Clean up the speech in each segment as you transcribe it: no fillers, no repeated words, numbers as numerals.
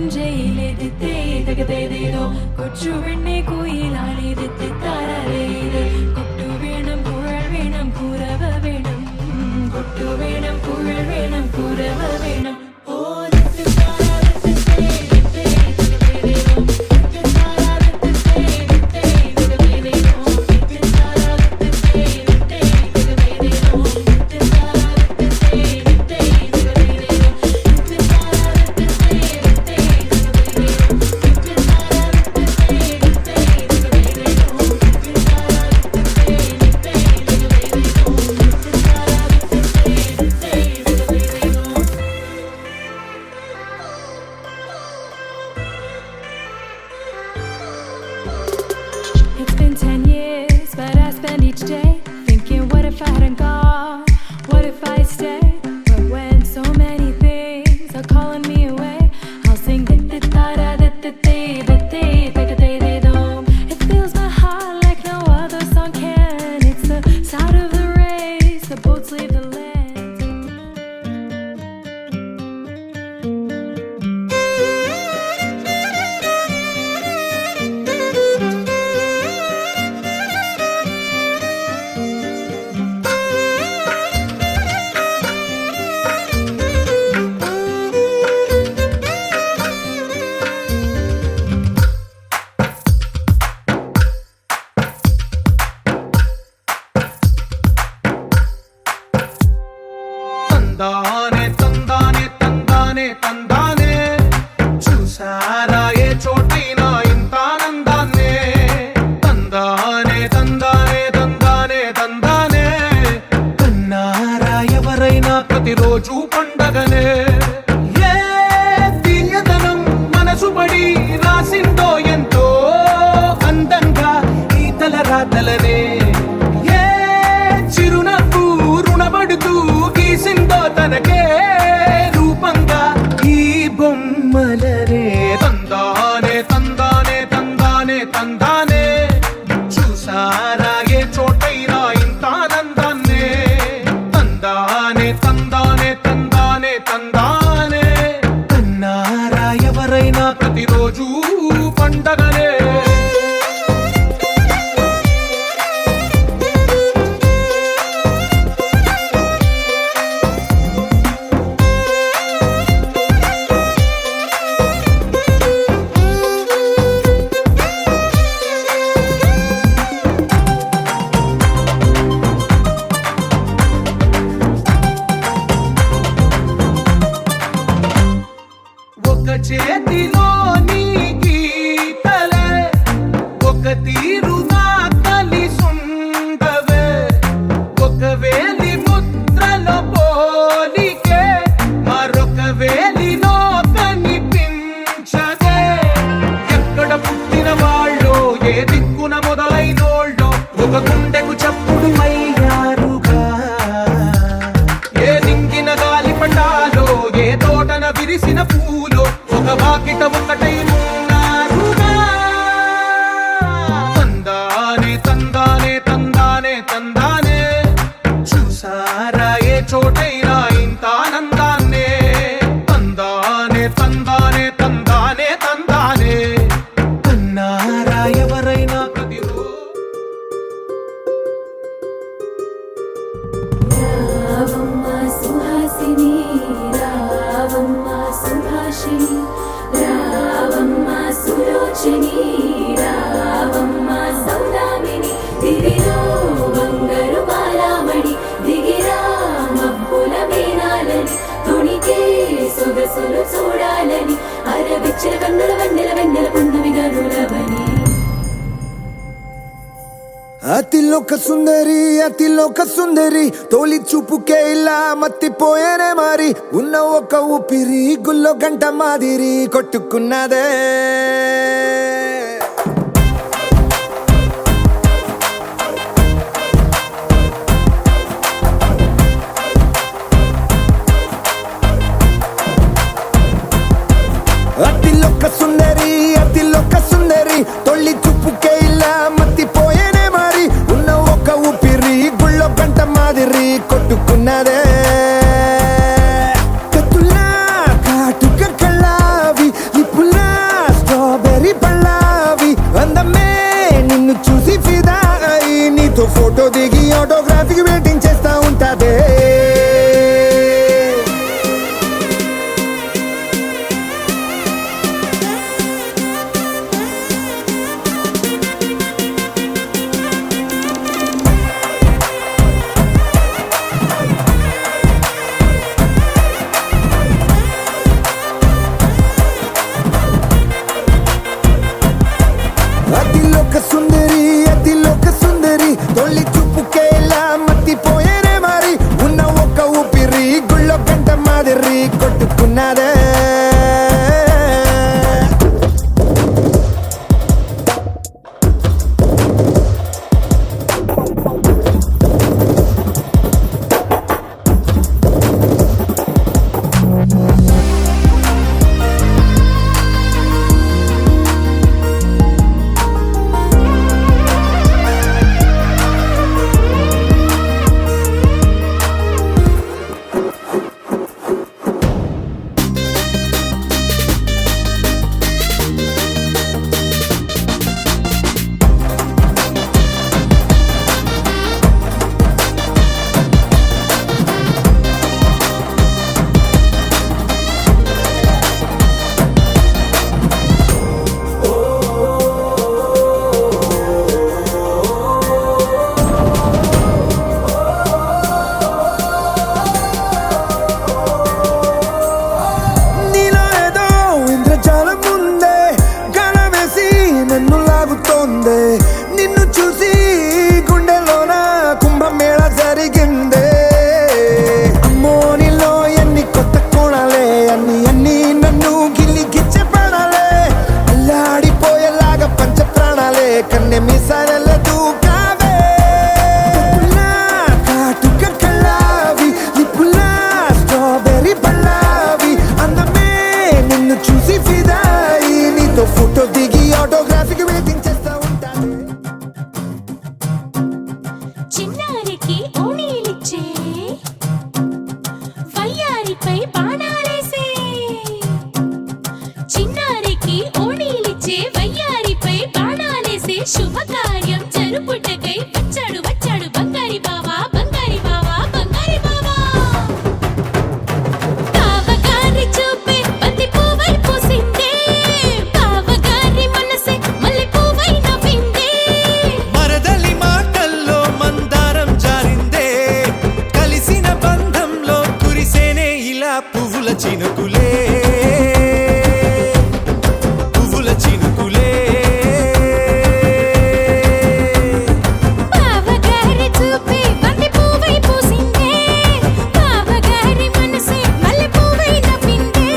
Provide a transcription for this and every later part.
ಮುಂಜೆಯಿಲೆದಿತ್ತೆ ತಗದೇದೇನೋ കൊച്ചു പെണ്ണെ കോയിലാലെതിത്തെ താരലേത് കൊട്ടു വേണം കുഴൽ വേണം കുരവ വേണം കൊട്ടു വേണം കുഴൽ വേണം കുരവ വേണം It's been 10 years, but I spend each day thinking, what if I hadn't gone? What if I stayed? But when so many things are calling me away, I'll sing it fills my heart like no other song can. It's the start of the race, the boats leave the land. తందానే తందానే తందానే తందానే చూసారా ఏ చోటైనా ఇంత ఆనందాన్నే తందానే తందానే తందానే తందానే కన్నారా ఎవరైనా ప్రతిరోజు పండగనే ఏ తీయదనం మనసు పడి రాసిందో ఎంతో అందంగా ఈ తలరాతలనే ఏ చిరునవ్వు రుణపడుతూ గీసిందో తనకే రూపంగా ఈ బొమ్మలనే తందానే తందానే తందానే తందానే చూసారా ఏ చోటైనా ఇంత ఆనందాన్నే తందానే తందానే తందానే తందానే కన్నారా ఎవరైనా ప్రతిరోజు పండగనే ఒక చేతిలో నీ గీతలే ఒక తీరుగా కలిసుండవే ఒక వేలి ముద్రలో పోలికే మరొక వేలిలో కనిపించదే ఎక్కడ పుట్టిన వాళ్ళో ఏ దిక్కున మొదలైనోళ్ళో ఒక గుండెకు చప్పుడు అయ్యారుగా ఏ దింగిన గాలి పటాలో ఏ తోటన విరిసిన పూలో ఒక వాకిట ఒకటై ఉన్నారుగా తందానే తందానే తందానే తందానే చూసారా ఏ చోటైనా ఇంత ఆనందాన్నే తందానే తందానే తందానే తందానే కన్నారా ఎవరైనా ప్రతిరోజు రావమ్మ సుహాసిని రావమ్మ సుభాషిణి రావమ్మ సులోచని రావమ్మ సౌదామిని దిగిరో బంగారు బాలామణి దిగిరా మబ్బుల మేనాలని తొణికే సొగసులు చూడాలని అరవిచ్చిన కన్నుల వెన్నెల వెన్నెల పున్నమి గనులవని అతిలోక సుందరి తోలి చూపుకే ఇలా మత్తిపోయేనే మారి ఉన్న ఒక ఊపిరి గుల్లో గంట మాదిరి కొట్టుకున్నదే అతిలోక సుందరి తొలి చూపుకే ఇలా మత్తిపోయేనే మారి ఉన్న ఒక ఊపిరి గుళ్ళో గంట మాదిరి కొట్టుకున్నదే కత్తులా కాటుక కళ్ళావి ఇప్పుడు ఫోటో దిగి ఆటోగ్రాఫీకి వెయిటింగ్ చేస్తా ఉంటాదే. అతిలోక సుందరి తొలి చూపుకే ఇలా మత్తిపోయేనే మరి ఉన్న ఒక్క ఊపిరి గుళ్ళో గంట మాదిరి కొట్టుకున్నదే. నిన్ను చూసి గుండెలోన కుంభమేళ జరిగిందే. అమ్మో నీలో ఎన్ని కొత్త కోణాలే అన్ని నన్ను గిల్లి గిచ్చే ప్రాణాలే అల్లాడిపోయేలాగా పంచ ప్రాణాలే కన్నె మీసాల దూకావే. కాటుక కళ్ళావి నిప్పులా స్ట్రాబెర్రీ పళ్ళావి అందమే నిన్ను చూసి ఫిదాయి నీతో ఫోటో దిగి ఆటోగ్రాఫీకి వెయిటింగ్ చేస్తా ఉంటాను. చిన్నారికి ఓణీలిచ్చే వయ్యారిపై బాణాలేసే. చిన్నారికి ఓణీలిచ్చే వయ్యారిపై బాణాలేసే శుభకార్యం జరుపుటకై వచ్చాడు వచ్చాడు బంగారి బావా బంగారి బావా బంగారి బావా. బావగారి చూపే బంతి పువ్వై పూసిందే. బావగారి మనసే మల్లె పువ్వై నవ్విందే. మరదలి మాటల్లో మందారం జారిందే. కలిసిన బంధంలో కురిసేనే ఇలా పువ్వుల చినుకులే పువ్వుల చినుకులే. బావగారి చూపే బంతి పువ్వై పూసిందే. బావగారి మనసే మల్లె పువ్వై నవ్విందే.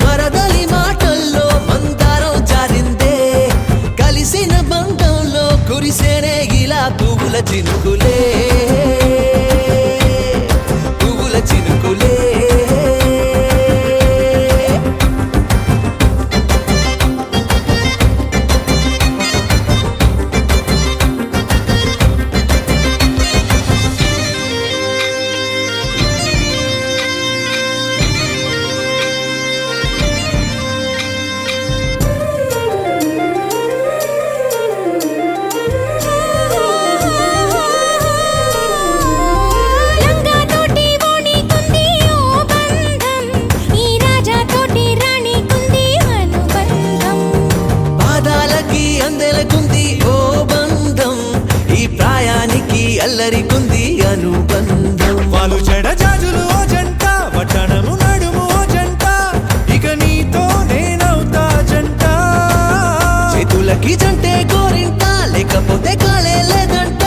మరదలి మాటల్లో మందారం జారిందే. కలిసిన బంధంలో కురిసేనే ఇలా పువ్వుల చినుకులే పువ్వుల చినుకులే. లంగా తోటి ఓణీకుంది ఓ బంధం. ఈ రాజా తోటి రాణికుంది అనుబంధం. పాదాలకి అందెలకుంది ఓ బంధం. ఈ ప్రాయానికి అల్లరికుంది అనుబంధం. వాళ్ళు చెడజాజులు ఓ జంట పట్టణము నడుము ఓ జంట. ఇక నీతో నేనవుతా జంట. చేతులకి జంటే గోరింట లేకపోతే కాలే లేదంట.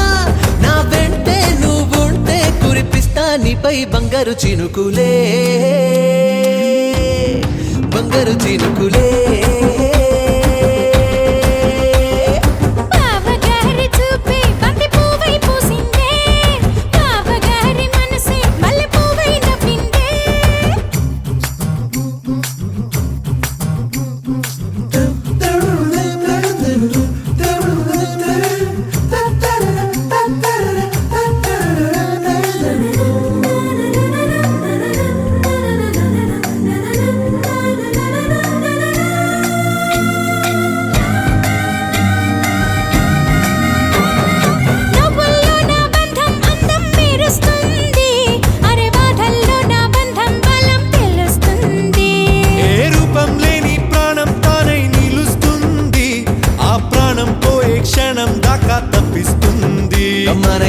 నా వెంటే నువ్వుంటే కురిపిస్తా నీపై బంగారు చినుకులే బంగారు చినుకులే. బావగారి చూపే బంతి పువ్వై పూసిందే. బావగారి మనసే మల్లె పువ్వై నవ్విందే.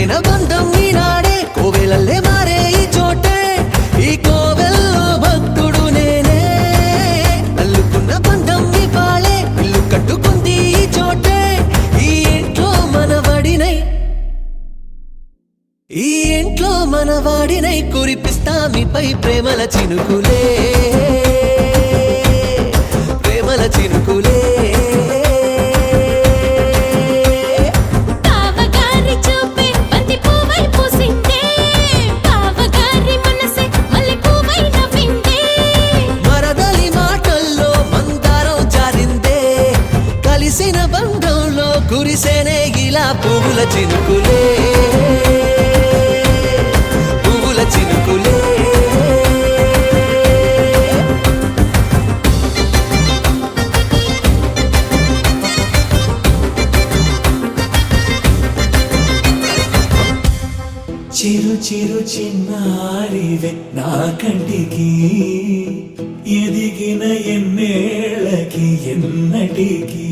అసలైన బంధం ఈనాడే కోవెలల్లే మారే ఈ చోటే ఈ కోవెల్లో భక్తుడు నేనే అల్లుకున్న బంధం ఇవాళే ఇల్లు కట్టుకుంది ఈ చోటే ఈ ఇంట్లో మనవడినై ఈ ఇంట్లో మనవాడినై కురిపిస్తా మీపై ప్రేమల చినుకులే ప్రేమల చినుకులే బావగారి చూపే బంతి పువ్వై పూసిందే బావగారి మనసే మల్లె పువ్వై నవ్విందే మరదలి మాటల్లో మందారం జారిందే కలిసిన బంధంలో కురిసేనే ఇలా పువ్వుల చినుకులే పువ్వుల చినుకులే చిరు చిరు చిన్నారివే నా కంటికి ఎదిగిన ఎన్నేళ్ళకి ఎన్నటికి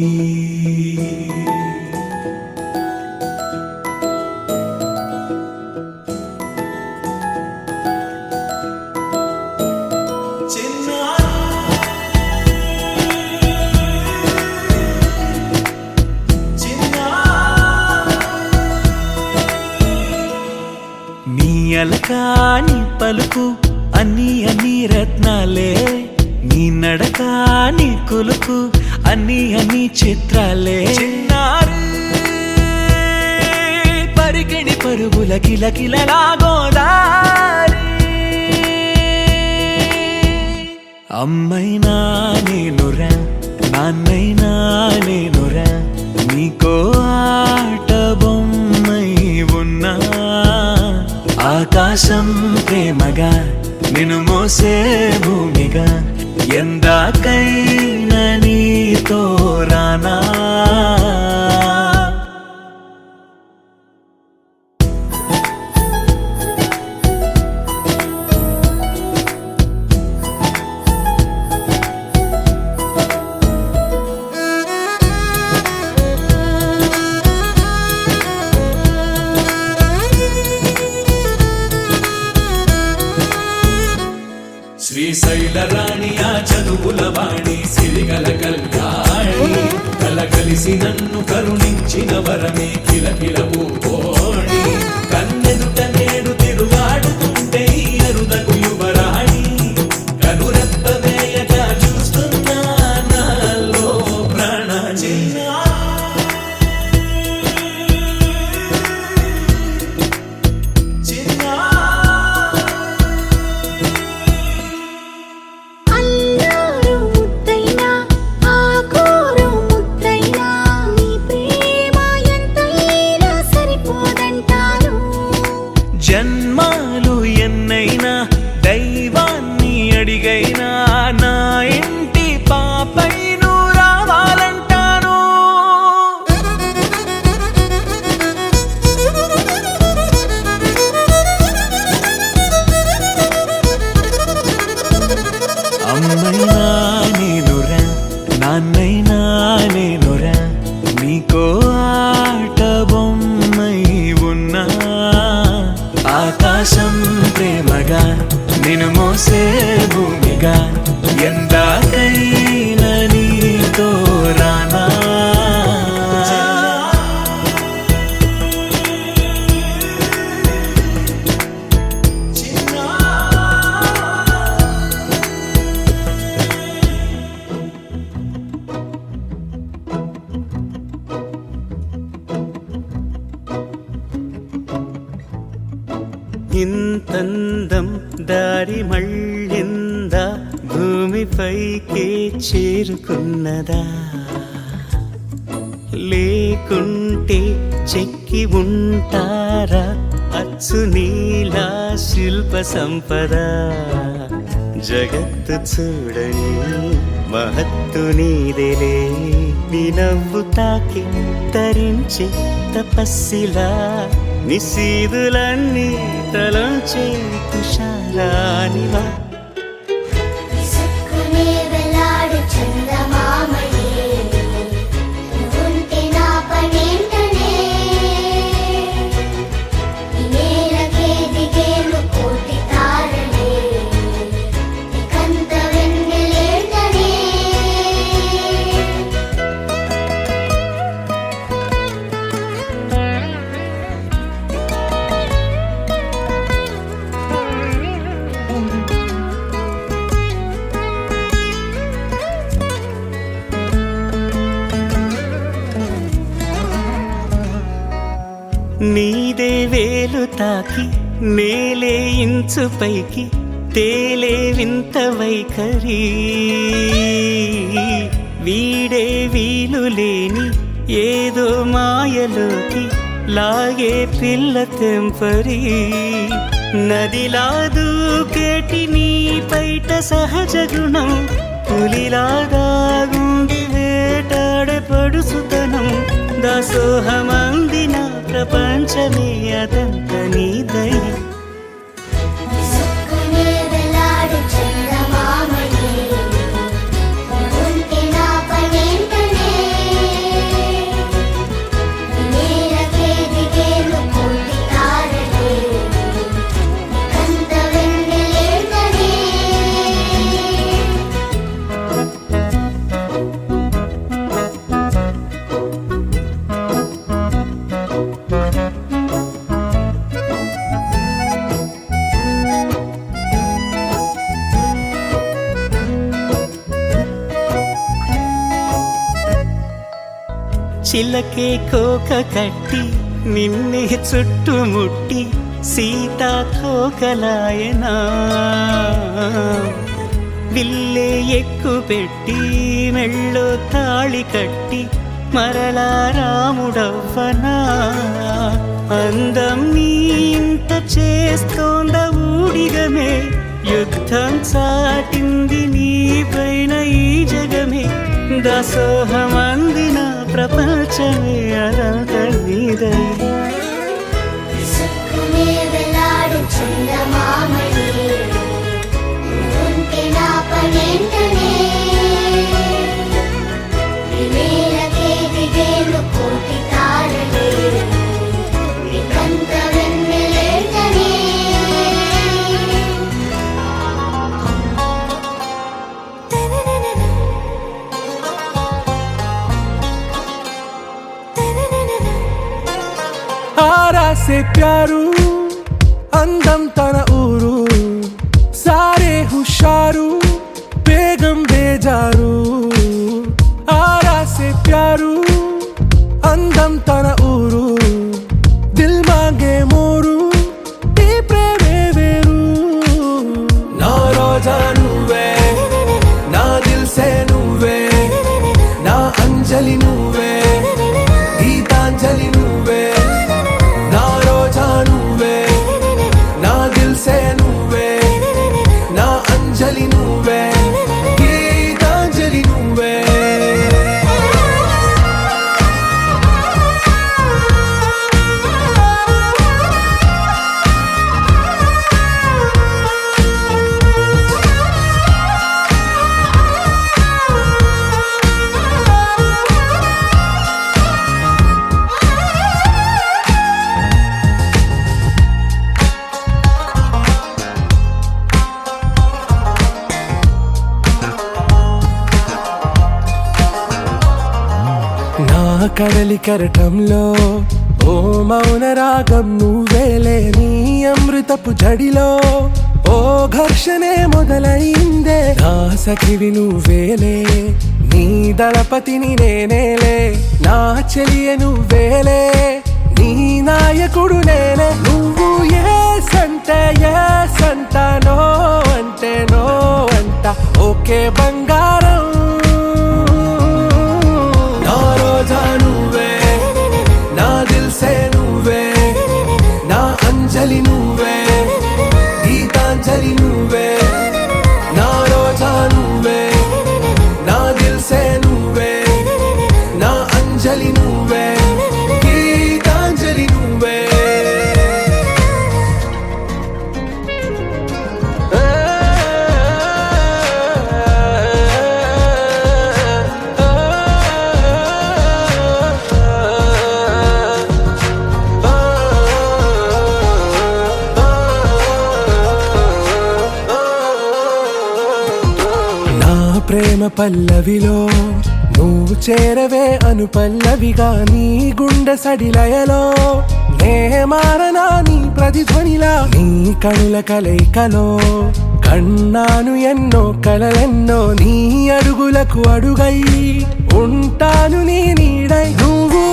నీ అలకాని పలుకు అన్ని అన్ని రత్నాలే నీ నడకాని కులుకు అన్ని అన్ని చిత్రాలే చిన్నారు పరికిణి పరుగుల కిలకిలలాగోదారి అమ్మైనా నేనురా నాన్నైనా నేనురా నీకో ఆట బొమ్మై ఉన్నా ఆకాశం ప్రేమగా నిన్ను మోసే భూమిగా ఎందాకైనా నీతో రానా శ్రీశైల రాణి ఆ చదువుల వాణి సిరిగల కళ్యాణి కలగలిసి నన్ను కరుణించిన వరమే కిలకిల ఊపోణి కన్నెదుట నేడు తిరుగాడుతుంటే ఈ అరుదకు యువరాణి కనురెప్ప వేయగా చూస్తున్నా నాలో ప్రాణ అల్లారు ముద్దైనా ఆకోరు ముద్దైనా నీ ప్రేమ ఎంతైనా సరిపోదంటాను జన్మాలు ఎన్నైనా దైవాన్ని అడిగైనా నా ఇంటి పాపై నువ్వు రావాలంటాను అమ్మైనా నేనురా నాన్నైనా నేనురా నీకో ఆట బొమ్మై ఉన్నా ఆకాశం ప్రేమగా నిన్ను మోసే భూమిగా ఎందాకైనా నీతో రానా ఇంతందం దారి మళ్ళిందా భూమిపైకే చేరుకున్నదా లేకుంటే చెక్కి ఉంటారా అచ్చు నీలా శిల్ప సంపద జగత్తు చూడని మహత్తు నీదేలే నీ నవ్వు తాకి తరించి తపస్సిలా నిశీదులన్నీ తలంచే తుషారానివా విసుక్కునే వెలాడు చందమామయే నువ్వుంటే నా పనేంటనే నీదే వేలు తాకి నేలే ఇంచు పైకి తేలే వింత వైఖరి వీడే వీలు లేని ఏదో మాయలోకి లాగే పిల్ల తెంపరి నదిలా దూకేటి నీ పైట సహజ గుణం పులిలాదాగుండి వేటాడే పడుసుతనం దాసోహమందిన ప్రపంచమే అదంత నీదై విసుక్కునే వేలాడు చందమామయే ఉంటే నా పనేంటనే నేలకే దిగేను కోటి తారలే కంత వెన్నెలేంటనే చిలకే కోక కట్టి నిన్నే చుట్టుముట్టి సీతాకోకలాయనా విల్లే ఎక్కు పెట్టి మెళ్ళో తాళి కట్టి మరలా రాముడవ్వనా అందం నీ ఇంత చేస్తోంద ఊడిగమే యుద్ధం చాటింది నీ పైన ఈ జగమే దాసోహమందిన ప్రపంచమే అనంత నీదై విసుక్కునే వేలాడు చందమామయే ఉంటే నా పనేంటనే నేలకే దిగేను కోటి తారలే కంత వెన్నెలేంటనే आरा से प्यारू అందం తన ఊరు సారే హుషారు బేగం బేజారు ఆరా సే ప్యారు అందం తన ఊరు దిల్ మాంగే మోరు ఈ ప్రేమే వేరు నా రోజా నువ్వే నా దిల్ సే నువ్వే నా అంజలి నువ్వే గీతాంజలి నువ్వే నా రోజా నువ్వే నా దిల్ సే నువ్వే నా అంజలి నువ్వే గీతాంజలి నువ్వే నా కడలి కరటంలో ఓ మౌన రాగం నువ్వేలే నీ అమృతపు జడిలో ఓ ఘర్షణే మొదలైందే నా సఖివి నువ్వేలే నీ దళపతిని నేనేలే నా చెలియ నువ్వేలే నీ నాయకుడు నేనే నువ్వు ఏ సంట నో అంటే నో అంట ఓకే బంగారం నా రోజా నువ్వే నా దిల్ సే నువ్వే నా అంజలి నువ్వే గీతాంజలి నువ్వే నా రోజా నువ్వే నా దిల్ సే నువ్వే నా అంజలి నువ్వే గీతాంజలి నువ్వే ప్రేమ పల్లవిలో నువ్వు చేరవే అను పల్లవిగా నీ గుండె సడిలయలో నే మారనా నీ ప్రతిధ్వనిలా నీ కనుల కలయికలో కన్నాను ఎన్నో కలలెన్నో నీ అడుగులకు అడుగై ఉంటాను నీ నీడై నువ్వు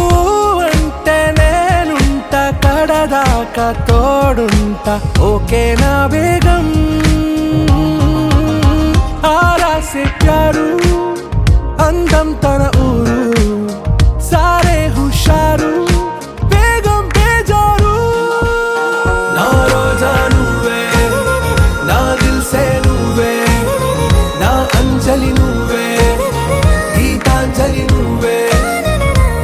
అంటే నేనుంట కడదా దాకా తోడుంటా ఓకే నా బేగం ఆరా సే ప్యారు అందం తన ఊరు సారే హుషారు బేగం బేజారు నా రోజా నువ్వే నా దిల్ సే నువ్వే నా అంజలి నువ్వే గీతాంజలి నువ్వే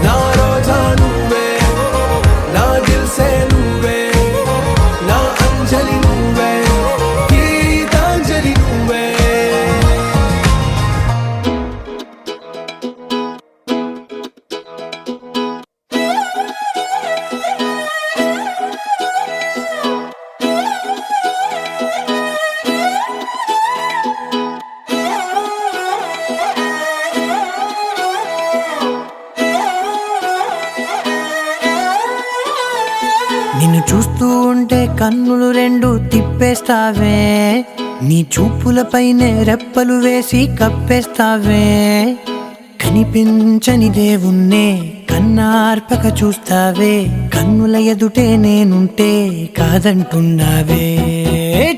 నా రోజా నువ్వే నా దిల్ సే నువ్వే నా అంజలి నువ్వే గీతాంజలి నువ్వే నిన్ను చూస్తూ ఉంటే కన్నులు రెండు తిప్పేస్తావే నీ చూపులపైనే రెప్పలు వేసి కప్పేస్తావే కనిపించని దేవుణ్ణే కన్నార్పక చూస్తావే కన్నుల ఎదుటే నేనుంటే కాదంటున్నావే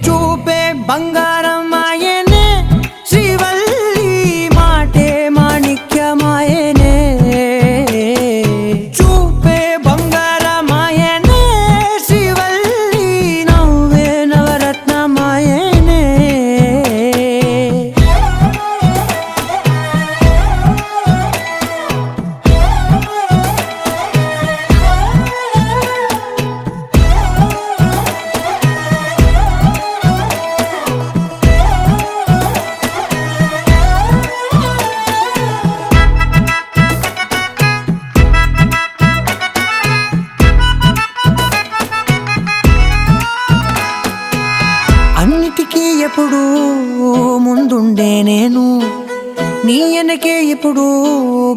చూపే బంగారం ఆయనే శ్రీవల్లి మాటే మాణిక్యమాయనే చూపే బంగారమాయనే శ్రీవల్లి నవ్వే నవరత్నమాయనే అన్నిటికీ ఎప్పుడు ముందుండే నేను నీ వెనకే ఎప్పుడు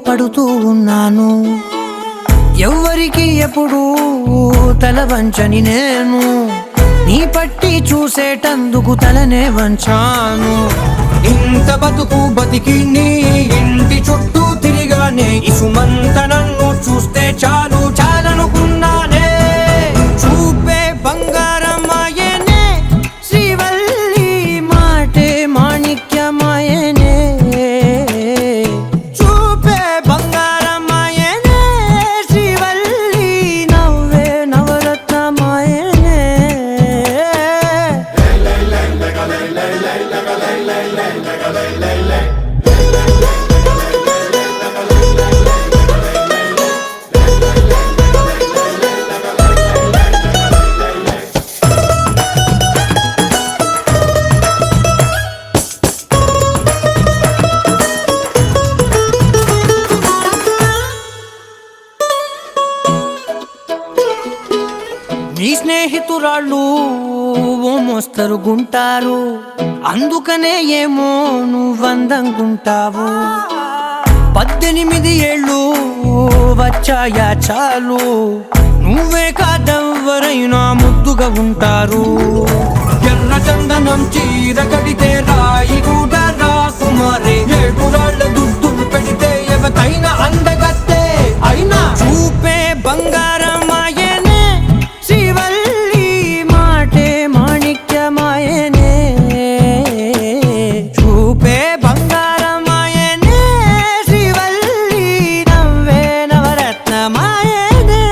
పడుతూ ఉన్నాను ఎవ్వరికి ఎప్పుడు తల వంచని నేను నీ పట్టి చూసేటందుకు తలనే వంచాను ఇంత బతుకు బతికి నీ ఇంటి చుట్టూ తిరిగానే ఇసుమంత నన్ను చూస్తే చాలు చాలనుకున్నానే చూపే బంగారమాయనే శ్రీవల్లి మాటే మాణిక్యమాయనే చూపే బంగారమాయనే శ్రీవల్లి నవ్వే నవరత్నమాయనే నీ స్నేహితురాళ్ళు ఓ మోస్తరుగుంటారు అందుకనే ఏమో నువ్వందంగుంటావు 18 ఏళ్ళు వచ్చాయా చాలు నువ్వే కాదెవ్వరైనా ముద్దుగా ఉంటారు ఎర్ర చందనం చీర కడితే రాయి కూడా రాకుమారే ఏడురాళ్ళ దుద్దులు పెడితే ఎవతైనా అందగత్తే అయినా చూపే బంగారమాయనే శ్రీవల్లి మాటే మాణిక్యమాయనే చూపే బంగారమాయనే శ్రీవల్లి నవ్వే నవరత్నమాయనే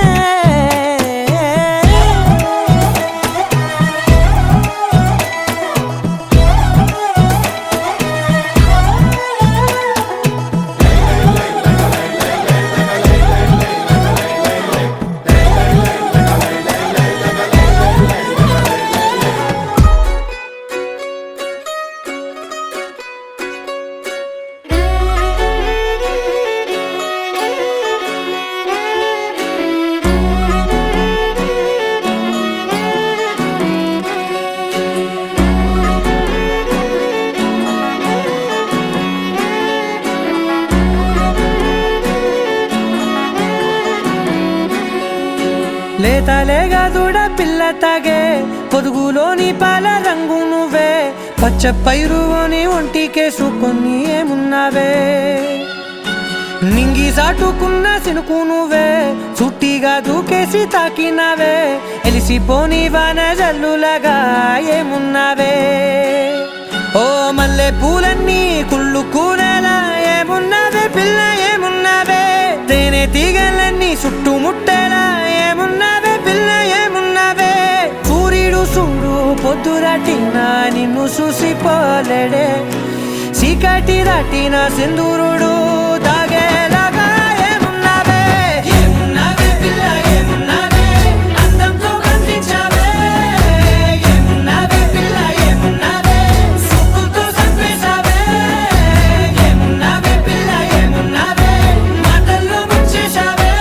లేతలేగా దూడ పిల్ల తాగే పొదుగులోని పాల రంగు నువ్వే పచ్చ పైరుని ఒంటికేసుకొని ఏమున్నావే నింగి సాటుకున్న సినుకు నువ్వే చుట్టిగా దూకేసి తాకినవే ఎలిసిపోని వాన జల్లులగా ఏమున్నావే ఓ మల్లె పూలన్నీ కుళ్ళు కూరలా ఏమున్నావే పిల్ల ఏమున్నావే తేనె తీగలన్నీ చుట్టుముట్టేలా ఏమున్నావే పిల్ల ఏమున్నావే సూర్యుడు చూడు పొద్దురటిన నిన్ను చూసిపోలేడే చీకటి దాటిన సింధూరుడు దాగేలాగా ఏమున్నావే ఏమున్నావే పిల్ల ఏమున్నావే అందంతో కనిపించావే ఏమున్నావే పిల్ల ఏమున్నావే సుక్కుతో చంపేశావే ఏమున్నావే పిల్ల ఏమున్నావే మాటల్లో ముంచేశావే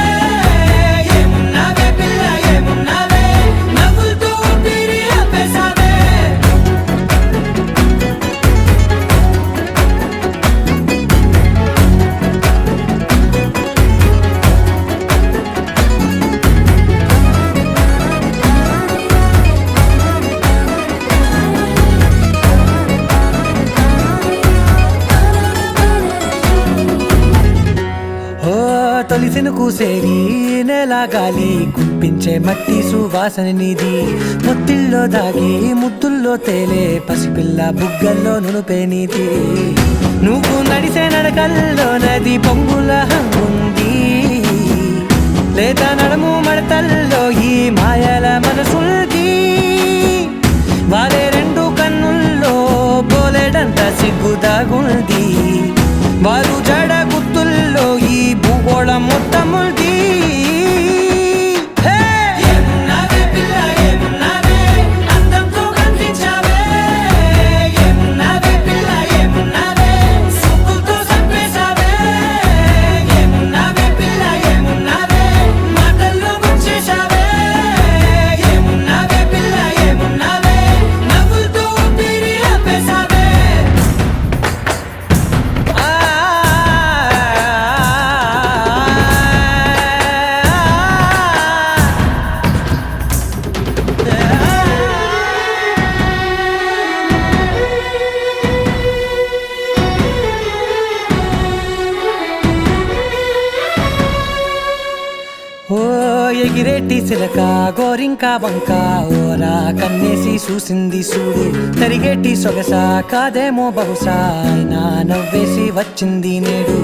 ఏమున్నావే పిల్ల ఏమున్నావే నవ్వులతో ఊపిరి ఆపేశావే ఓ తొలిసిన కూసేరి నెల గాలి కుప్పించే మట్టి సువాసన నీది మొత్తిల్లో దాగి ముద్దుల్లో తేలే పసిపిల్ల బుగ్గల్లో నునుపే నీది నువ్వు నడిసే నడకల్లో నది పొంగుల హంగుంది లేదా నడుము మడతల్లో ఈ మాయల మనసుల్ది వారే రెండు కన్నుల్లో బోలెడంత సిగ్గుదాగుంది వారు జడ గుత్తుల్లో ఈ భూగోళం మొత్తముల్ది ఏమున్నావే పిల్ల ఏమున్నావే అందంతో కనిపించావే ఏమున్నావే పిల్ల ఏమున్నావే సుక్కుతో చంపేశావే ఏమున్నావే పిల్ల ఏమున్నావే మాటల్లో ముంచేశావే ఏమున్నావే పిల్ల ఏమున్నావే నవ్వులతో ఊపిరి ఆపేశావే ఓ ఎగిరేటి సిలక గోరింక వంక ఓరా కన్నేసి చూసింది చూడు తరిగేటి సొగస కాదేమో బహుశా అయినా నవ్వేసి వచ్చింది నేడు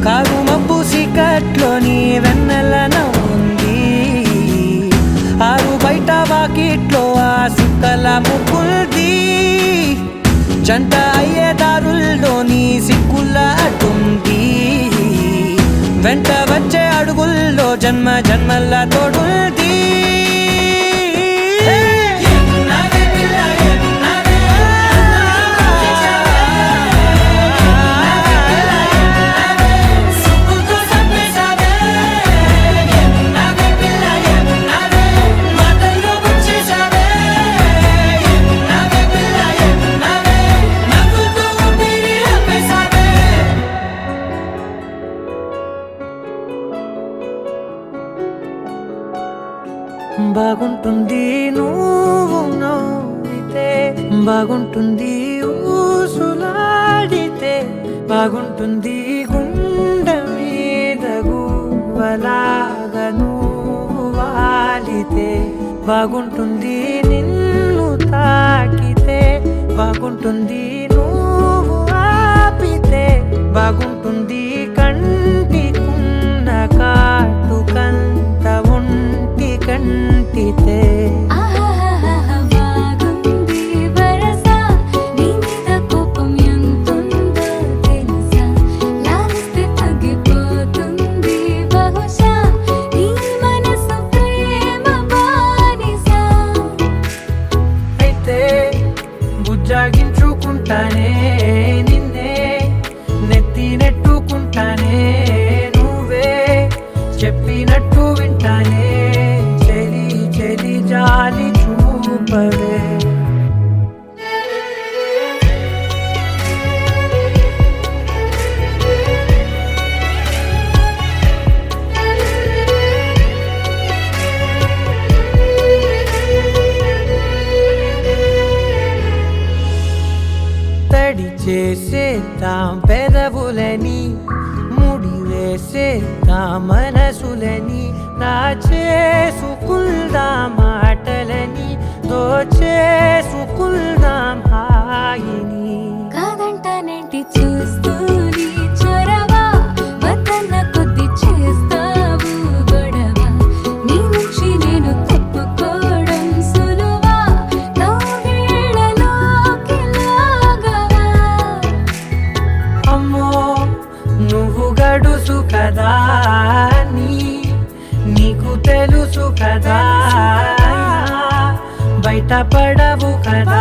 కారు మబ్బు సీకట్లోని వెన్నెల నవ్వుంది ఆరు బయట వాకిట్లో ఆ సుక్కల ముగ్గుల్ది జంట అయ్యే దారుల్లోని సిక్కుల అడ్డుంది వెంట వచ్చే అడుగుల్లో జన్మ జన్మల తోడుంది ఏమున్నావే పిల్ల ఏమున్నావే సుక్కుతో చంపేశావే ఏమున్నావే పిల్ల ఏమున్నావే మాటల్లో ముంచేశావే ఏమున్నావే పిల్ల ఏమున్నావే నవ్వులతో ఊపిరి ఆపేశావే బాగుంటుంది నువ్వు నవ్వితే బాగుంటుంది ఊసులాడితే బాగుంటుంది గుండె మీద గువ్వలాగా నువ్వు వాలితే బాగుంటుంది నిన్ను తాకితే బాగుంటుంది నువ్వు ఆపితే బాగుంటుంది కంటికున్న కాటుకంత ఒంటి కంటితే బాగుంది వరస నీ మీద కోపం ఎంతుందో తెలుసా లాలిస్తే తగ్గిపోతుంది బహుశా నీ మనసు ప్రేమ బానిస అయితే బుజ్జాగించుకుంటానే నిన్నే నెత్తి నెట్టుకుంటానే నువ్వే చెప్పినట్టు వింటానే చెలి చెలి జాలి చూపవే తడి చేసేద్దాం పెదవులని ముడి వేసేద్దా మనసులని చేసుకుందా మాటలని దోచేసుకుందాం హాయిని కాదంటానేంటి చూస్తూని చొరవ వద్దన్న కొద్ది చేస్తావు గొడవ నీ నుంచి నేను తప్పుకోవడం సులువా నవ్వేళ్ళలోకి లాగవా అమ్మో నువ్వు గడుసు కదా నీకు తెలుసు కదా బయట పడవు కదా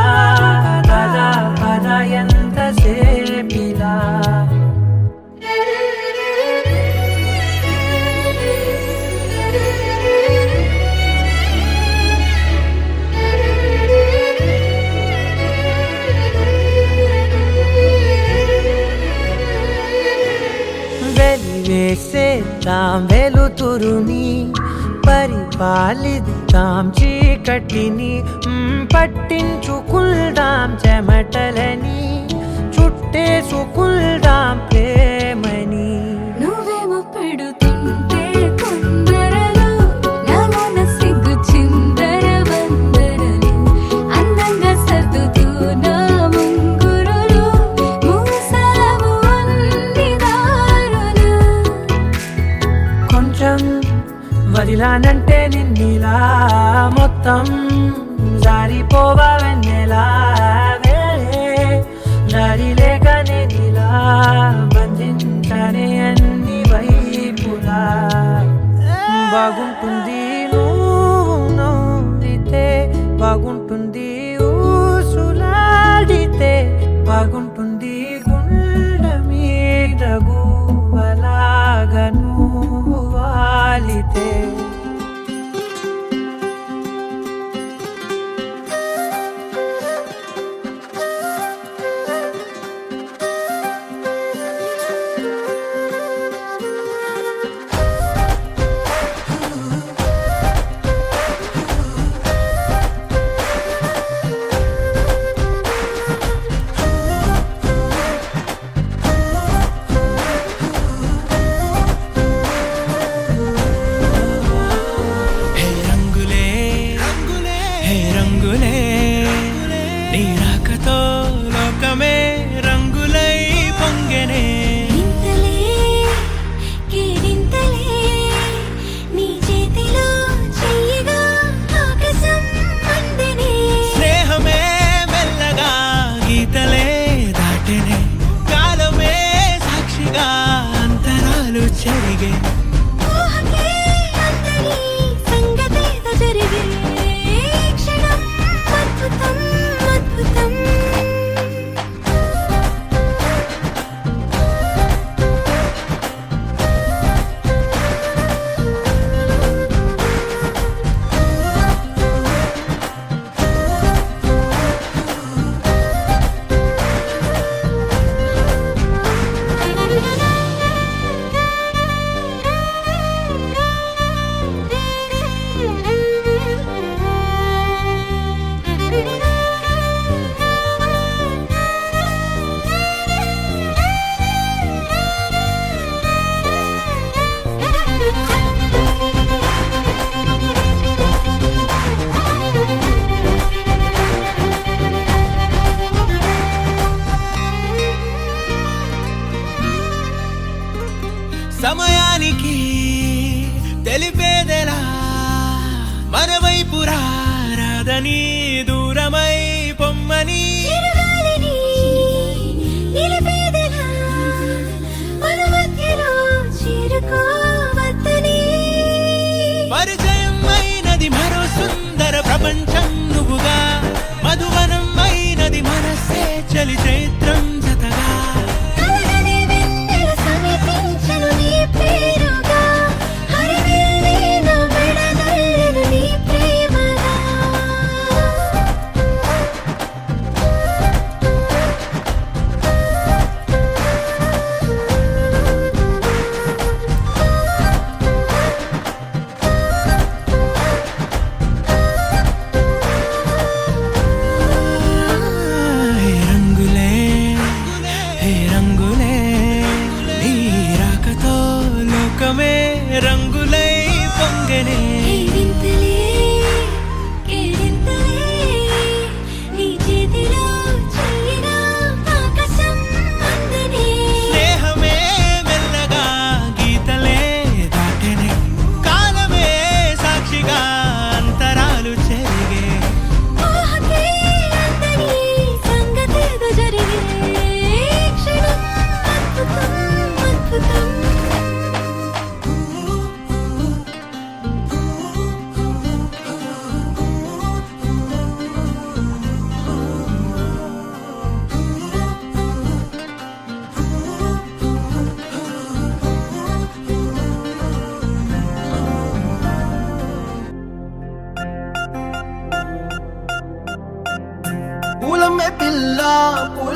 పద పద ఎంతసేపిలా వెలివేసేద్దాం వెలుతురుని పరిపాలిద్దాం చీకటిని పట్టించుకుందాం చెమటలని చుట్టేసుకుందాం ప్రేమని నువ్వేమో పెడుతుంటే కొందరలు నాలోన సిగ్గు చిందర వందరలు అందంగా సర్దుతూ నా ముంగురులు మూసావు అన్ని దారులు కొంచెం వదిలానంటే నిన్నిలా మొత్తం జారిపోవా వెన్నెలా దారి లేక నేనిలా బంధించనే అన్ని వైపులా బాగుంటుంది నువ్వు నవ్వితే బాగుంటుంది ఊసులాడితే బాగుంటుంది గుండె మీద గువ్వలాగా నువ్వు వాలితే సమయానికి తెలిపేదెలా మన వైపు రాదని దూరమై పొమ్మని పరిచయం అయినది మరో సుందర ప్రపంచం నువ్వుగా మధువనం అయినది మనసే చలి చైత్రం జతగా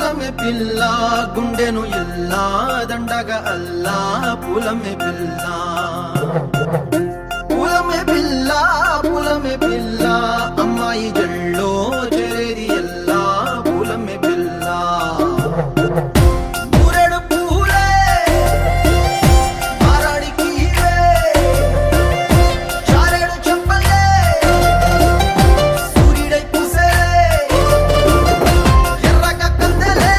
పూలమే పిల్ల గుండెను ఎల్లా దండగా అల్లా పూలమే పిల్ల పూలమే పిల్ల పూలమే పిల్ల అమ్మాయి జల్లో చేరేది ఎల్లా పూలమే పిల్ల మూరెడు పూలే మారాడికి చారేడు చెప్పలే సూర్యుడై పూసే ఎర్రగా కందలే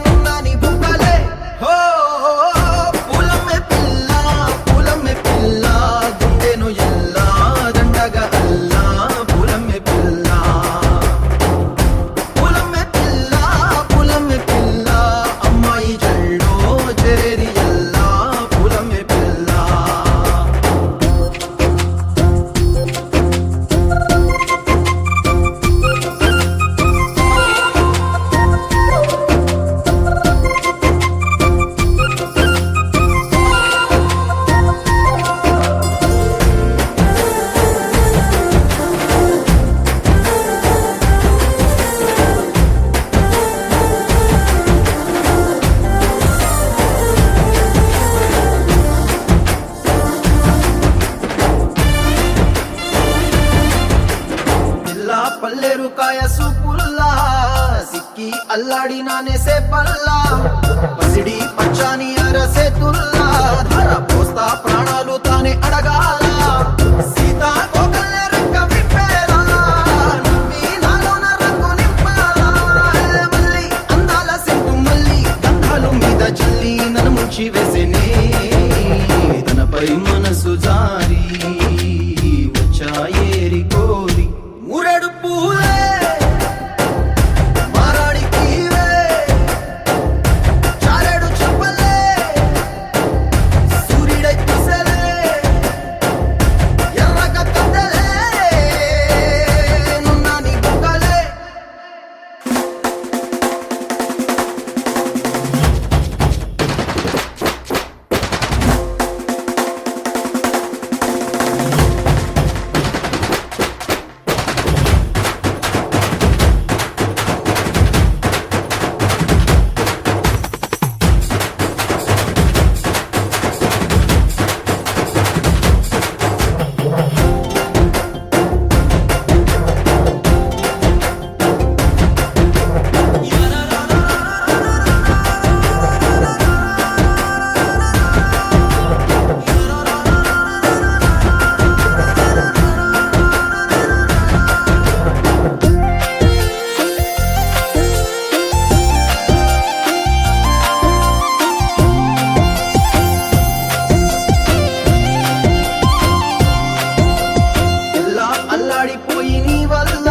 నున్నాని బుక్కలే హో పూలమే పిల్ల గుండెను ఎల్లా దండగా అల్లా పూలమే పిల్ల పూలమే పిల్ల అమ్మాయి జల్లో చేరేది ఎల్లా పూలమే పిల్ల పిల్ల పల్లెరు కాయ సూపుల్లా సిక్కి అల్లాడి నానేసే పల్లా పసిడి పచ్చాని అరసే తుల్లా ధర పోస్తా ప్రాణాలు తానే అడగాల సీతా కోకల్లే రెక్క విప్పేలా నవ్వి నాలోన రంగు నింపాలా మళ్ళీ అందాల సింపు మళ్ళీ గంధాలు మీద చల్లి నన్ను ముంచి వేసేనే తనపై మనసు జారి వచ్చాయేరి కోరి మూరెడు పూలే మారాడికి చారేడు చెప్పలే సూర్యుడై పూసలే ఎర్రగా కందలే నున్నాని బుక్కలే ఎల్లా అల్లాడిపోయి నీ వల్ల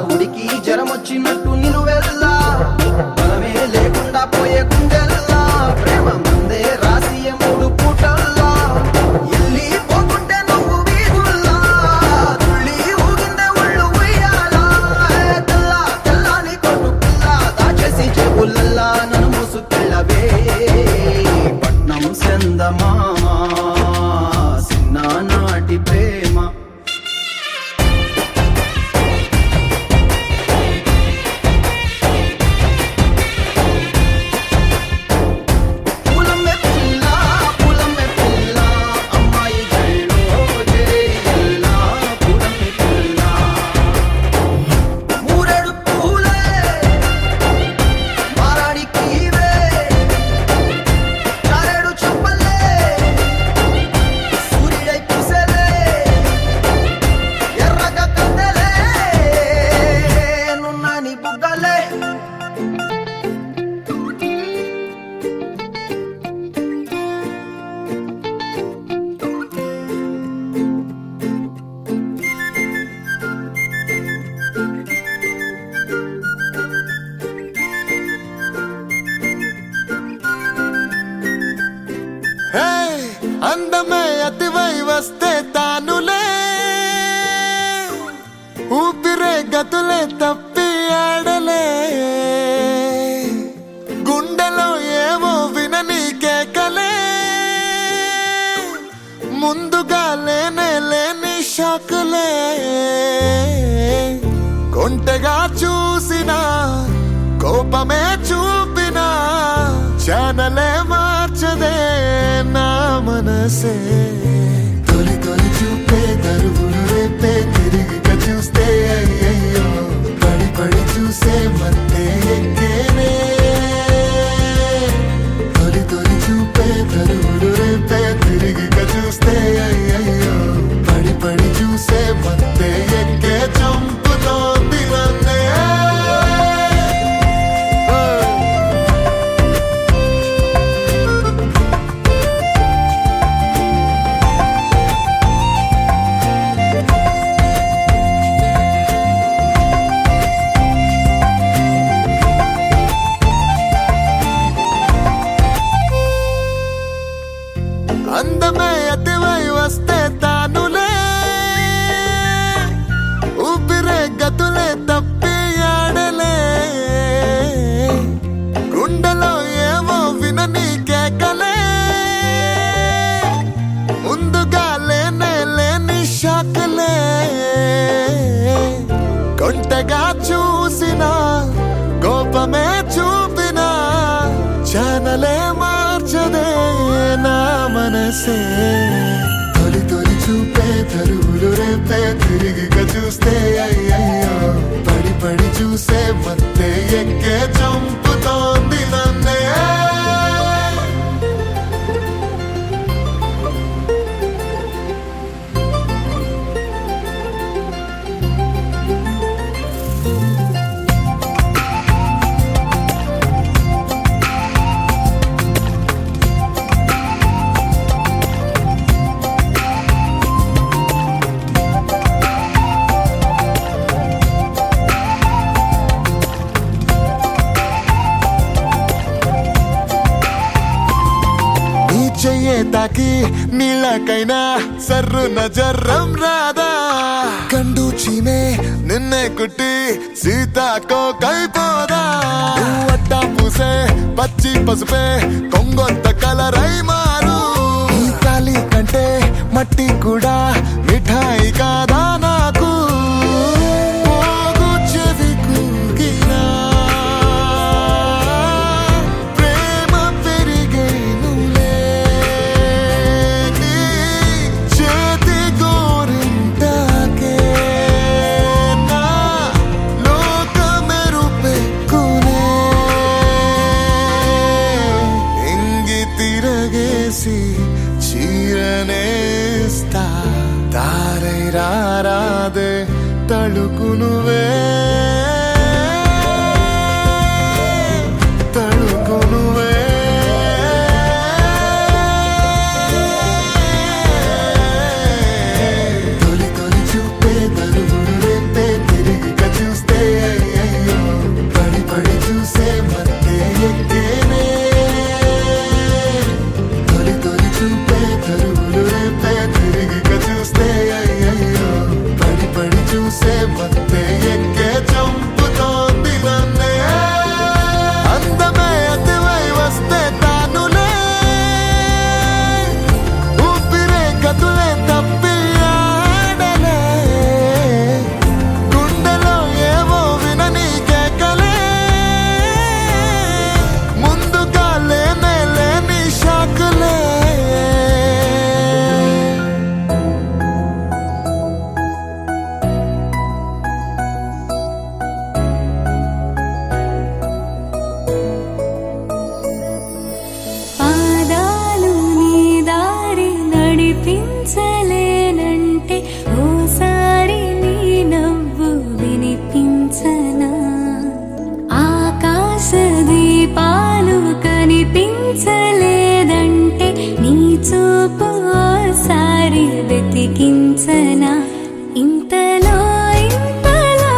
ఉడికి జరమొచ్చినట్టు నిలువెల్లా బలమే లేకుండా పోయే గుండెల్లా ప్రేమ ముందే రాసియ మూడు పూటల్లా ఎల్లి పోకుంటే నువ్వు వీధుల్లా తుళ్ళి ఊగిందే ఒళ్ళు ఉయ్యాలా తెల్లాని కొట్టు పిల్ల దాచేసి చెవులల్లా నన్ను మోసుకెళ్ళవే పట్నం సెందమామ సిన్నానాటి ప్రేమ పూలమే పిల్ల అమ్మాయి జల్లో చేరేలా పూలమే పిల్ల మూరెడు పూలే మారాడికి చారేడు చెప్పలే సూర్యుడై పూసలే ఎర్రగా కందలే నున్నాని బుగ్గలే హే, అందమే అతివై వస్తే తానులే ఊపిరే గతులే తప్పి ఆడలే గుండెలో ఏవో వినని కేకలే ముందుగా లేని షాకులే కొంటెగా చూసిన కోపమే చూపినా ఛానలే మార్చదే నా మనసే. తొలి తొలి చూపే దరువులు రేపే తిరిగిగా చూస్తే అయ్యయ్యో పడి పడి చూసే మత్తే ఎక్కేనే. తొలి తొలి చూపే దరువులు రేపే తిరిగిగా చూస్తే అయ్యయ్యో పడి పడి చూసే మత్తే ఎక్కే చంపుతోంది నన్నే. అందమే అతివై వస్తే తానులే ఊపిరే గతులే తప్పి ఆడలే. గుండెలో ఏమో వినని కేకలే ముందుగా లేనే లేని షాకలే. కొంటగా చూసిన కోపమే చూపినా ఛానలే మార్చదే నా మనసే. తొలి తొలి చూపే తరువులు రేపే తిరిగిగా చూస్తే అయ్యయ్యో పడి పడి చూసే మత్తే ఎక్కే చంపుతోంది నన్నే. చెయ్యే తాకి నీళ్ళకైనా సర్రున జర్రం రాదా. కండు చీమే నిన్నే కుట్టి సీతాకో కైపోదా. అట్టా పూసే పచ్చి పసుపే కొంగొత్త కలరై మారు. ఈ కాలి కంటే మట్టి కూడా మిఠాయి కాదా నాకు. చీరనేస్తా తారై రారాదే తళుకు నువ్వే తళుకు నువ్వే. తొలి తొలి చూపే తరువులు రేపే తిరిగిగా చూస్తే అయ్యయ్యో పడి పడి చూసే మత్తే ఎక్కేనే. చూపే తరువులు రేపే తిరిగిగా చూస్తే అయ్యయ్యో పడి పడి చూసే మత్తే ఎక్కే చంపుతోంది నన్నే. అందమే అతివై వస్తే తానులే ఊపిరే గతులే తప్పి ఆడలే. గుండెలో ఏమో వినని కేకలే ముందుగా లేనే లేని షాకులే. పాదాలు నీ దారి నడిపించలేనంటే ఓసారి నీ నవ్వు వినిపించనా. ఆకాశ దీపాలు కనిపించలేదంటే నీ చూపు ఓసారి వెతికించనా. ఇంతలో ఇంతలా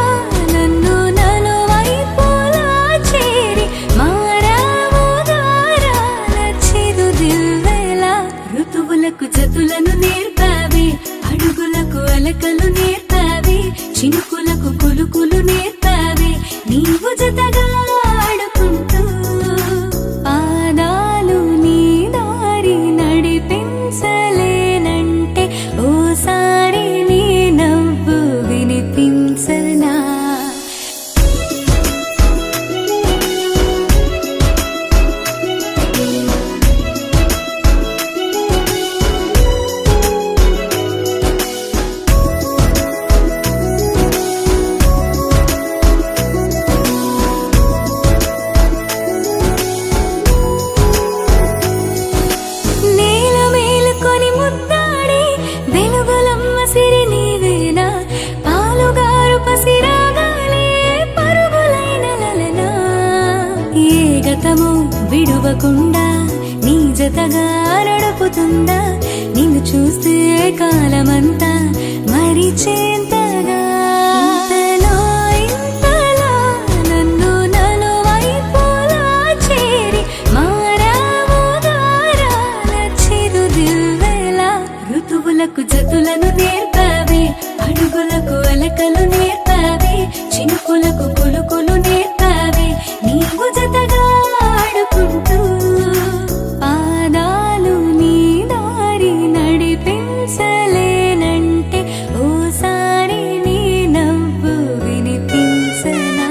నన్ను నలువైపులా చేరి మారావు దారాల చిరుదివ్వెలా. ఋతువులకు జతులను నేర్పావే అడుగులకు అలకలు నేర్పావే చినుకులకు కులుకులు నేర్పావే నీవు జతగా ఆడుకుంటూ. పాదాలు నీ దారి నడిపించలేనంటే ఓసారి నీ నవ్వు వినిపించనా. విడువకుండా నీ జతగా నడుపుతుందా నిన్ను చూస్తే కాలమంతా మరిచేంతగా ఇంతలో ఇంతలా నన్ను నలువైపులా చేరి మారావు దారాల చిరుదివ్వెలా ఋతువులకు జతులను నేర్పావే అడుగులకు అలకలు నేర్పావే చినుకులకు కులుకులు నేర్పావే నీవు జతగా ఆడుకుంటూ పాదాలు నీ దారి నడిపించలేనంటే ఓసారి నీ నవ్వు వినిపించనా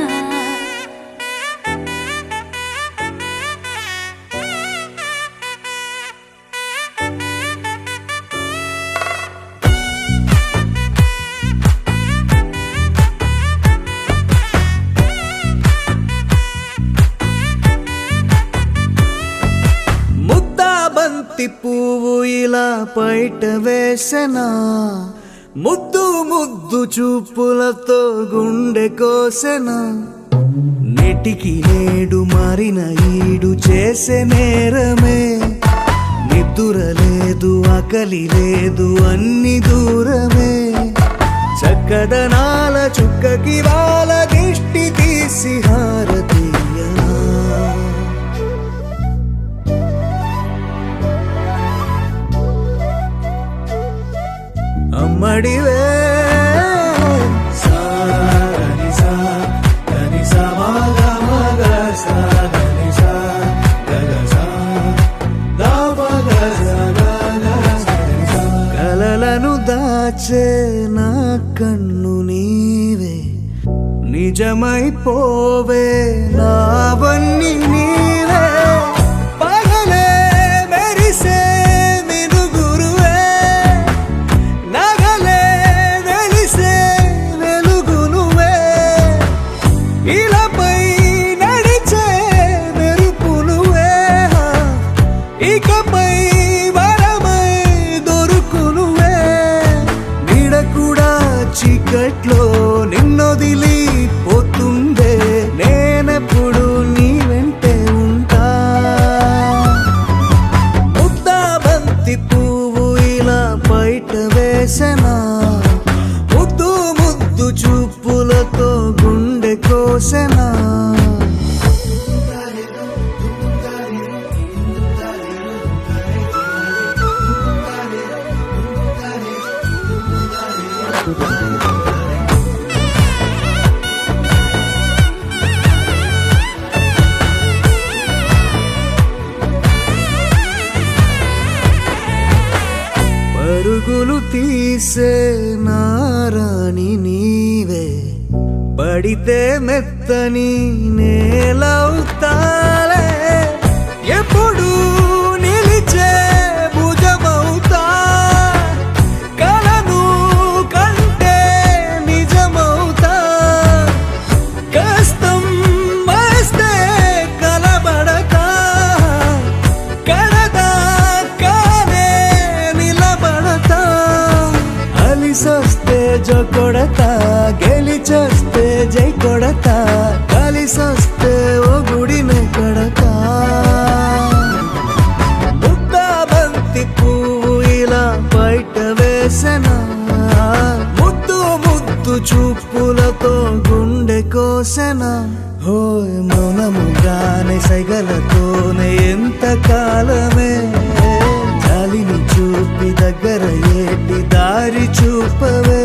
ముద్దా బంతి పువ్వు ఇలా బయట వేసెనా ముద్దు ముద్దు చూపులతో గుండె కోసెనా నెటికి నేడు మారిన ఈడు చేసే నేరమే నిద్ర లేదు ఆకలి లేదు అన్ని దూరమే చక్కదనాల చుక్కకి వాళ్ళ దిష్టి తీసి హారతీయనా అమ్మడివే కలలను దాచే నా కన్ను నీవే నిజమైపోవే నావన్నీ నీవే పగలే మెరిసే మినుగురువే నగలే వెలిసే వెలుగు నువ్వే ఇలాపై నడిచే మెరుపు నువ్వే ఇకపై వరమై దొరుకు నువ్వే నీడ కూడా చీకట్లో నిన్నొదిలి పోతుందే నేనెప్పుడు నీ వెంటే ఉంటా ముద్దా బంతి పువ్వు ఇలా బయట వేసెనా ముద్దు ముద్దు చూపులతో గుండె కోసెనా పరుగులు తీసే నారాణి నీవే పడితే మెత్తని నేలవుతాలే ఎప్పుడు నిలిచే భుజమవుతా కలను కంటే నిజమవుతా కష్టం వస్తే కలబడతా కడదా కానే నిలబడతా అలిసొస్తే జో కొడతా గెలిచొస్తే జై కొడతా కలిసొస్తే ఓ గుడినే కడతా ముద్దా బంతి పువ్వు ఇలా బయట వేసెనా ముద్దు ముద్దు చూపులతో గుండె కోసెనా హోయ్ మౌనముగానే సైగలతోనే ఎంత కాలమే జాలిని చూపి దగ్గర ఏటి దారి చూపవే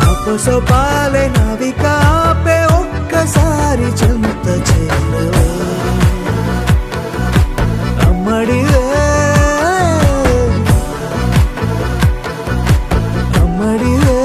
అపసోపాలే నావిక ఆపే ఒక్కసారి చెంత చేరవే అమ్మడివే అమ్మడివే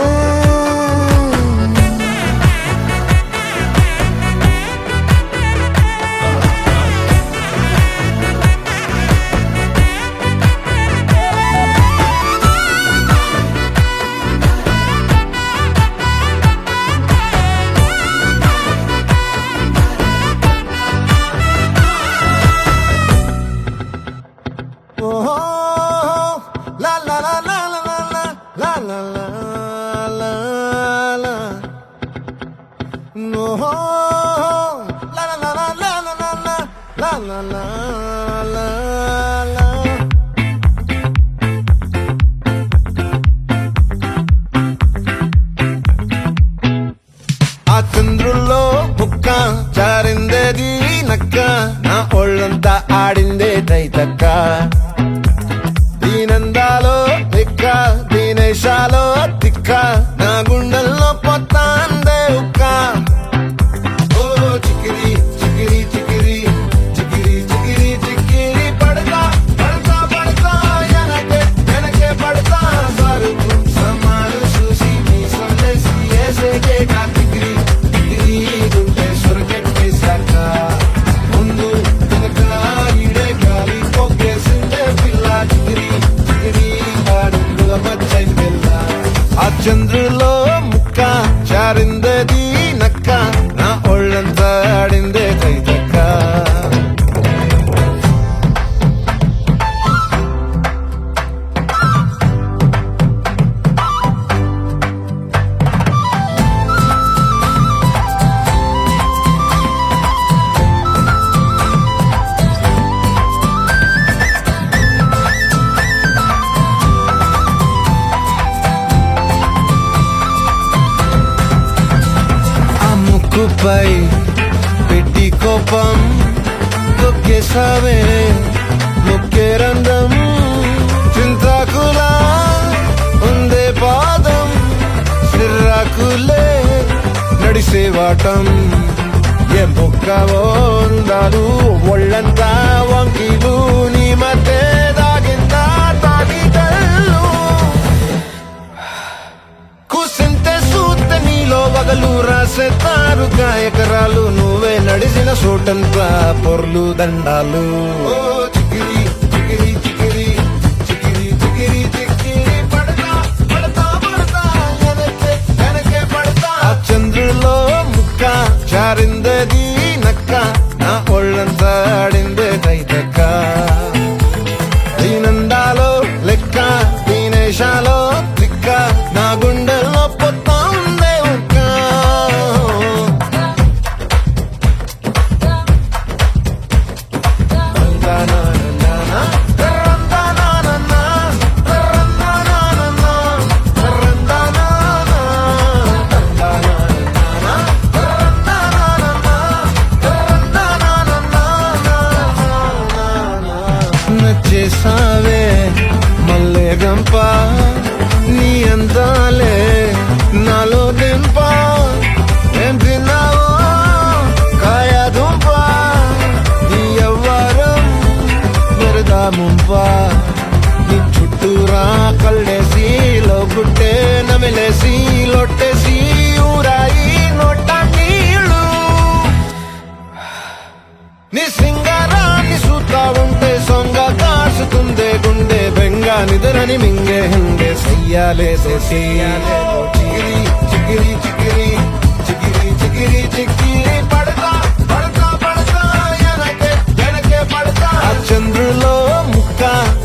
la la la la దీనందాలో లెక్క దీనేశాలో తిక్క నా గుండెల్లో పొత్తాందే ఉక్క ఓ చికిరి చికిరి చికిరి చికిరి చికిరి చికిరి పడతా పడతా పడతా ఎనకే ఎనకే పడతా సరుకు సమాలు చూసి మీ సందేశి ఏసేకే కా చికిరి చికిరి గుండె సొరకెట్టేశాక ముందు వెనక ఈడే గాలి పొగ్గేసిందే పిల్ల చికిరి చికిరి ఆడుల మచ్చైన పిల్ల ఆ చంద్రులో ముక్క చారిందది నక్క నా ఒళ్ళంతా ఆడిందే కైతక్క ఆ ముక్కుపై పెట్టి కోపం తొక్కేసావే ముక్కే రంధ్రం చింతాకులా ఉందే పాదం సిర్రాకులే నడిసేవాటం ఏ మొక్కవో ఉందాలు ఒళ్ళంతా వంకిలు నీ మధ్య దాగిందా తాగిదల్లు కూసింతే సూత్తే నీలో వగలు రాసేతారు గాయకరాలు నువ్వే నడిసిన చోటంతా పొర్లు దండాలు ఓ చికిరి చికిరి చికిరి చికిరి చికిరి చికిరి పడతా పడతా పడతా ఎనకే ఎనకే పడతా ఆ చంద్రులో ముక్క చారిందది నక్క నా ఒళ్ళంతా ఆడిందే కైతక్క దీనందాలో లెక్క దీనేశాలో తిక్క నా గుండెల్లో పొత్తా ఉందే ఉక్క రందానానానా, రందానానానా, రందానానానా, రందానానా, రందానానానా, రందానానానా. నచ్చేసావే మల్లె గంప నీ అందాలే నాలో దింప ఏం తిన్నావో కాయ దుంప నీ ఎవ్వరం మెరదా ముంప నీ చుట్టూరా కళ్ళేసి లోగుట్టే నమిలేసి లొట్టేసి ఊరాయి నోట నీళ్ళు నీ సింగారాన్ని చూస్తా ఉంటే సొంగ కాసుతుందే గుండె బెంగ నిద్రని మింగే హండే సయ్యాలే సయ్యాలే చిగిరి చిగిరి చిగిరి చిగిరి చిగిరి చిగిరి పడతా పడతా పడతా ఎనకే ఎనకే పడతా ఆ చంద్రులో ముక్క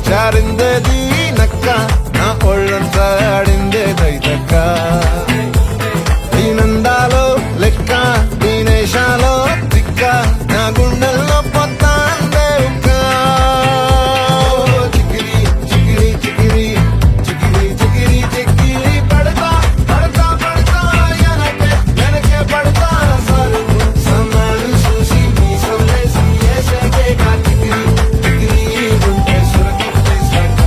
చారిందది నక్క నా ఒళ్ళంతా ఆడిందే కైతక్క దీనందాలో లెక్క దీనేశాలో తిక్క నా గుండెల్లో పొత్తాందే ఉక్క చికిరి చికిరి చికిరి చికిరి చికిరి చికిరి పడతా పడతా పడతా ఎనకే ఎనకే పడతా సరుకు సమాలు చూసి మీ సందేశి ఏసేకే కా చికిరి చికిరి గుండె సొరకెట్టేశాక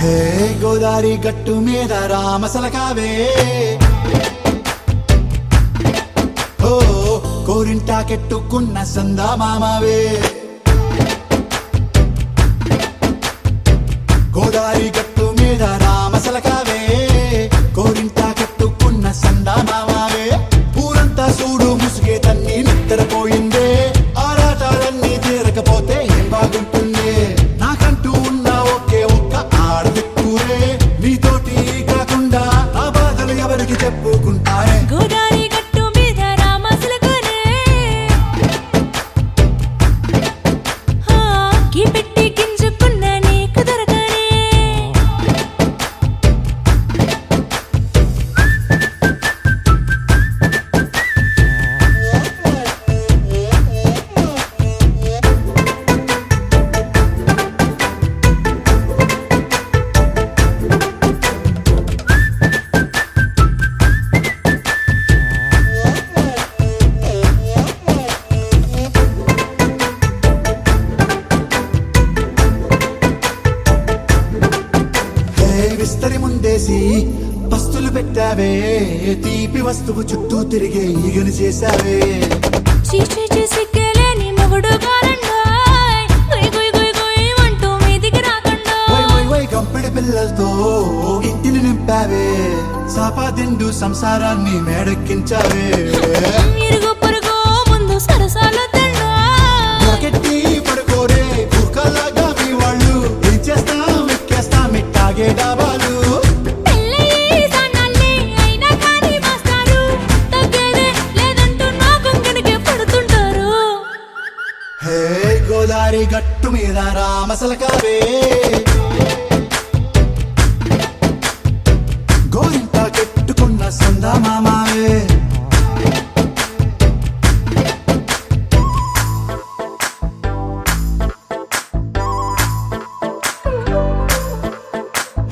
హే గోదారి గట్టు మీద రామసలకావే ఓ కోరింటాకెట్టుకున్న సందా మామావే గోదారి గట్టు మీద రామసలకావే కోరింటాకెట్టుకున్న సందా మామావే ఊరంతా చూడు ముసుగే తన్ని నిద్రపోయిందే ఆరాటాలన్నీ తీరకపోతే ఏం బాగుంటుందే నాకంటూ ఉన్న ఒకే ఒక్క ఆడదిక్కురే నీతోటి కాకుండా ఆ బాధలు ఎవరికి చెప్పుకుంటారే గోదారి గట్టు మీద రామసలకనే కీ పెట్టి గింజుకున్న నీకు దొరకనే వేసి పస్తులు పెట్టావే తీపి వస్తువు చుట్టూ తిరిగే ఈగను చేశావే చీచి సిగ్గలేని మొగుడు గారండాయ్ గుయ్ గుయ్ గుయ్ గుయ్ అంటూ మీదికి రాకండా వై వై వై గంపెడి పిల్లలతో ఇంటిని నింపావే సాపాదిండు సంసారాన్ని మేడెక్కించావే ఇరుగు పొరుగు ముందు సరసాలు తండా రాకెట్టి పడుకోరే కుక్కలాగా మీ వాళ్ళు ఏం చేస్తాం ఎక్కేస్తాం ఇట్టాగే డాబాలు పెళ్ళయి సన్నాళ్ళే అయినా కానీ మాస్టారు తగ్గేదే లేదంటూ నా కొంగనికే పడుతుంటారు హే గోదారి గట్టు మీద రామసలకావే గోరింట కెట్టుకున్న సందా మామావే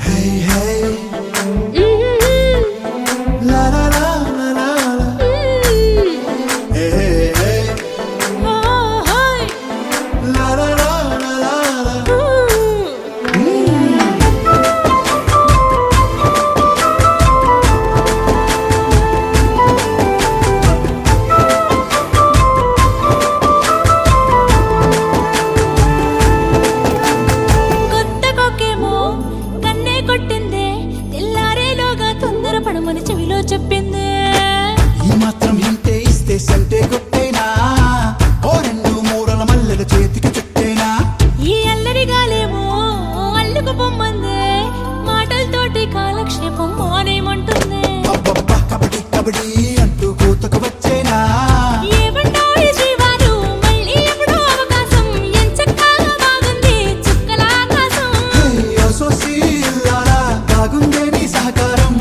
హే హే లా లా లా లా లా లా. హే హే ఓహోయ్ లా లా లా లా లా లా. కొత్త కొక్కేమో కన్నే కొట్టిందే తెల్లారేలోగా తొందర పడమని చెవిలో చెప్పిందే ఈ మాత్రం ఇంటే ఇస్తే సంటే కొట్టేనా ఓ రెండు మూరల మల్లెల చేతికి చుట్టేనా ఈ అల్లరి గాలేమో అల్లుకు పొమ్మందే మాటలతోటి కాలక్షేపం మానేమంటుంది అబ్బబ్బా కబడ్డీ కబడ్డీ అంటూ కూతకు వచ్చేనా ఏమంటావు ఈ శ్రీవారు మళ్ళీ ఎప్పుడో అవకాశం ఎంచక్కా బాగుంది చుక్కల ఆకాశం హే సోసి ఇల్లారా బాగుందే నీ సహకారం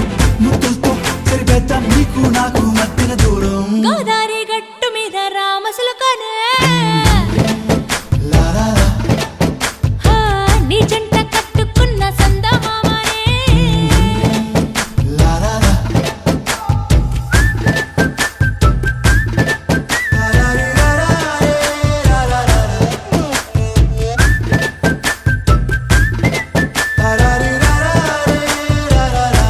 ముద్దులతో సరిపెద్దాం నీకు నాకు మధ్యన దూరం గోదారి గట్టు మీద రామసులకనే లా లా లా. హా, నీ జంట కట్టుకున్న సందమామనే లా లా లా. లా లా రీ లా లా రే, లా లా లా లా. లా లా రీ లా లా రే, లా లా లా.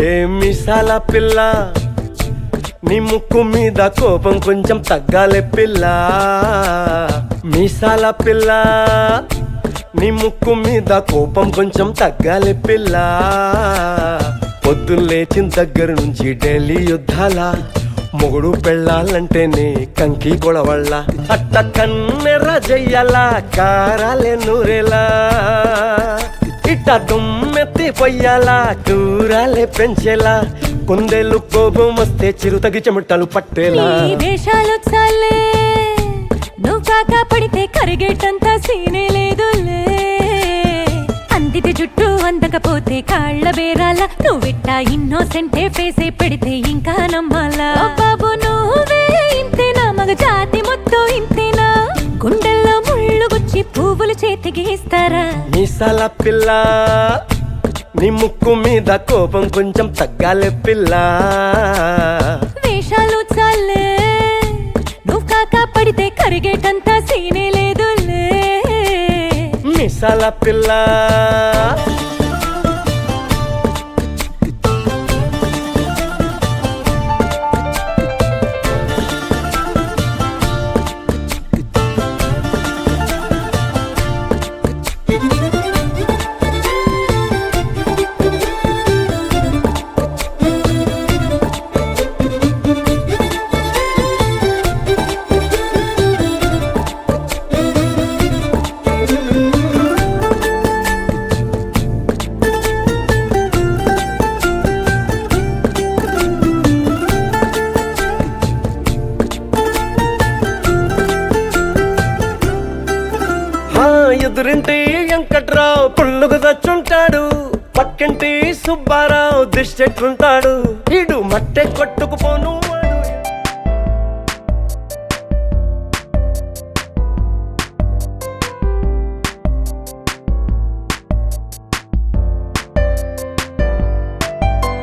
ఏ మిసాల పిల్ల నీ ముక్కు మీద కోపం కొంచెం తగ్గాలే పిల్ల మీసాల పిల్ల నీ ముక్కు మీద కోపం కొంచెం తగ్గాలే పిల్ల పొద్దున్న లేచిన దగ్గర నుంచి ఢిల్లీ యుద్ధాల మొగుడు పెళ్ళాలంటేనే కంకి కొడవళ్ళ అట్ట కన్నెర్ర జయ్యాల కారాలే నూరేలా ఇట్ట దుమ్మెత్తి పొయ్యాలా కూరాలే పెంచేలా కుందేలు కోపం వస్తే చిరుతగి చెమటలు పట్టేలా ఈ వేషాలు చాలే నువ్వు కాక పడితే కరిగేటంత సీనే లేదులే అందిటి జుట్టు అందకపోతే కాళ్ళ బేరాల నువ్విట్టా ఇన్నోసెంటే ఫేసే పెడితే ఇంకా నమ్మాలా ఓ బాబు నువ్వే ఇంతేనా మగ జాతి మొత్తం ఇంతేనా గుండెల్లో ముళ్ళు గుచ్చి పువ్వులు చేతికి ఇస్తారా మీసాల పిల్ల నీ ముక్కు మీద కోపం కొంచెం తగ్గాలే పిల్ల వేషాలు చాలే నువ్వు కాక పడితే కరిగేటంత సీనే లేదులే మీసాల పిల్ల ఎదురింటి వెంకట్రావు పుల్లుకు తెచ్చుంటాడు పక్కింటి సుబ్బారావు దిష్టెట్లుంటాడు ఇడు మట్టె కొట్టుకుపోను